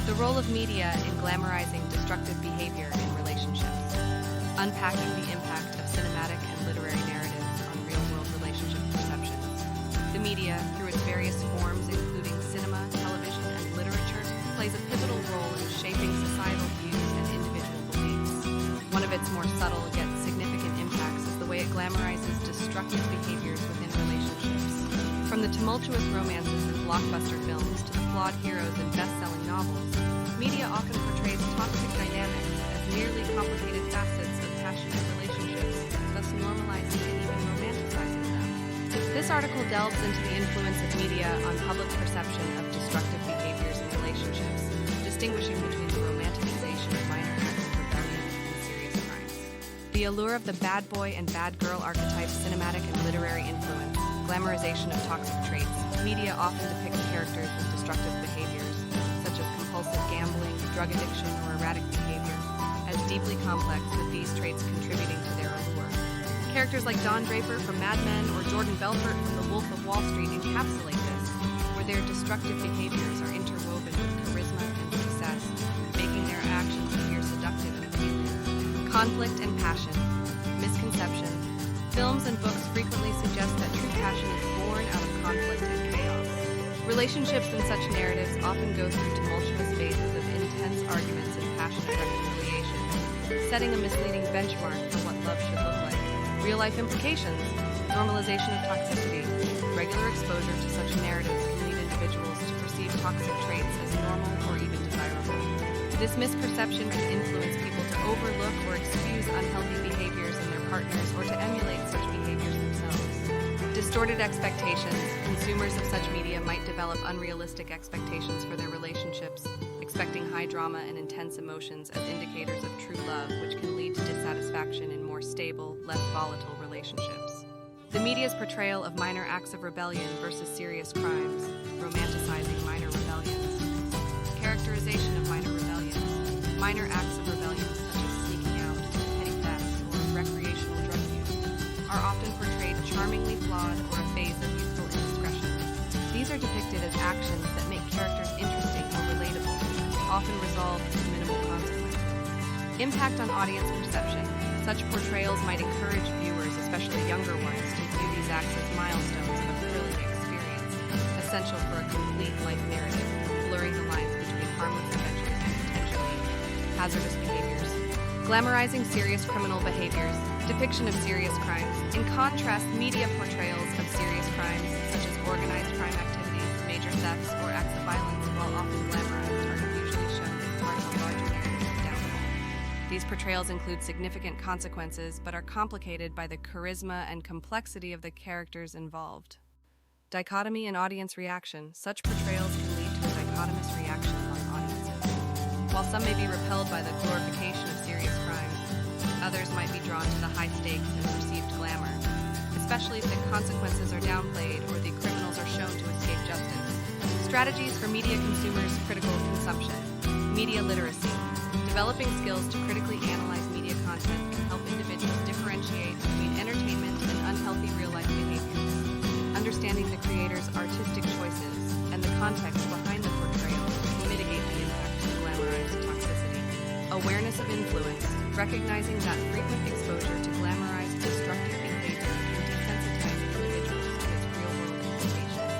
The role of media in glamorizing destructive behavior in relationships. Unpacking the impact of cinematic and literary narratives on real-world relationship perceptions. The media, through its various forms including cinema, television, and literature, plays a pivotal role in shaping societal views and individual beliefs. One of its more subtle yet significant impacts is the way it glamorizes destructive behaviors within relationships. From the tumultuous romances in blockbuster films to the flawed heroes in best-selling novels, media often portrays toxic dynamics as merely complicated facets of passionate relationships, thus normalizing and even romanticizing them. This article delves into the influence of media on public perception of destructive behaviors in relationships, distinguishing between the romanticization of minor acts of rebellion and serious crimes. The allure of the bad boy and bad girl archetype, cinematic and literary influence, glamorization of toxic traits. Media often depicts characters with destructive behaviors, such as compulsive gambling, drug addiction, or erratic behavior, as deeply complex, with these traits contributing to their allure. Characters like Don Draper from Mad Men or Jordan Belfort from The Wolf of Wall Street encapsulate this, where their destructive behaviors are interwoven with charisma and success, making their actions appear seductive and appealing. Conflict and passion. Misconception. Films and books frequently suggest that true passion is born out of conflict and chaos. Relationships in such narratives often go through tumultuous phases of intense arguments and passionate reconciliation, setting a misleading benchmark for what love should look like. Real-life implications. Normalization of toxicity. Regular exposure to such narratives can lead individuals to perceive toxic traits as normal or even desirable. This misperception can influence people to overlook or excuse unhealthy behaviors in their partners or to emulate such behaviors themselves. Distorted expectations. Consumers of such media might develop unrealistic expectations for their relationships, expecting high drama and intense emotions as indicators of true love, which can lead to dissatisfaction in more stable, less volatile relationships. The media's portrayal of minor acts of rebellion versus serious crimes, romanticizing minor rebellions. Characterization of minor rebellions. Minor acts of rebellion, such as sneaking out, petty thefts, or recreational drug use, are often portrayed charmingly flawed or a phase of youthful indiscretion. These are depicted as actions that make characters interesting or relatable, often resolved with minimal consequences. Impact on audience perception. Such portrayals might encourage viewers, especially younger ones, to view these acts as milestones of a thrilling experience, essential for a complete life narrative, blurring the lines between harmless adventures and potentially hazardous behaviors. Glamorizing serious criminal behaviors. Depiction of serious crimes. In contrast, media portrayals of serious crimes, such as organized crime activities, major thefts, or acts of violence, while often glamorized, are usually shown as part of a larger narrative of downfall. These portrayals include significant consequences, but are complicated by the charisma and complexity of the characters involved. Dichotomy and audience reaction. Such portrayals can lead to a dichotomous reaction among audiences. While some may be repelled by the glorification of serious crimes, others might be drawn to the high stakes and perceived glamour, especially if the consequences are downplayed or the criminals are shown to escape justice. Strategies for media consumers' critical consumption. Media literacy. Developing skills to critically analyze media content can help individuals differentiate between entertainment and unhealthy real-life behaviors. Understanding the creator's artistic choices and the context behind the portrayal will mitigate the impact of glamorized toxicity. Awareness of influence. Recognizing that frequent exposure to glamorized destructive behavior can desensitize individuals to its real-world implications.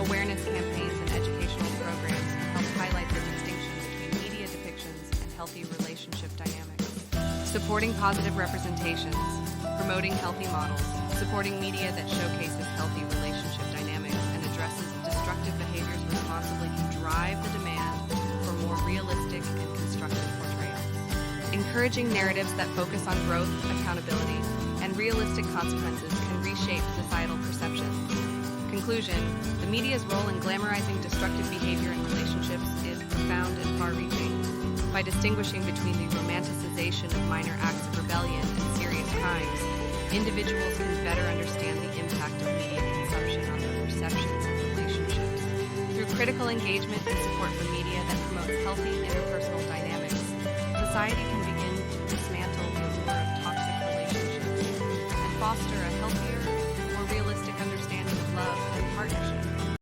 Awareness campaigns and educational programs can help highlight the distinction between media depictions and healthy relationship dynamics. Supporting positive representations. Promoting healthy models. Supporting media that showcases healthy relationship dynamics and addresses destructive behaviors responsibly can drive the demand for more realistic and constructive portrayals. Encouraging narratives that focus on growth, accountability, and realistic consequences can reshape societal perceptions. Conclusion: the media's role in glamorizing destructive behavior in relationships is profound and far-reaching. By distinguishing between the romanticization of minor acts of rebellion and serious crimes, individuals can better understand the impact of media consumption on their perceptions of relationships. Through critical engagement and support for media that promotes healthy interpersonal dynamics, society can begin to dismantle the allure of toxic relationships and foster a healthier, more realistic understanding of love and partnership.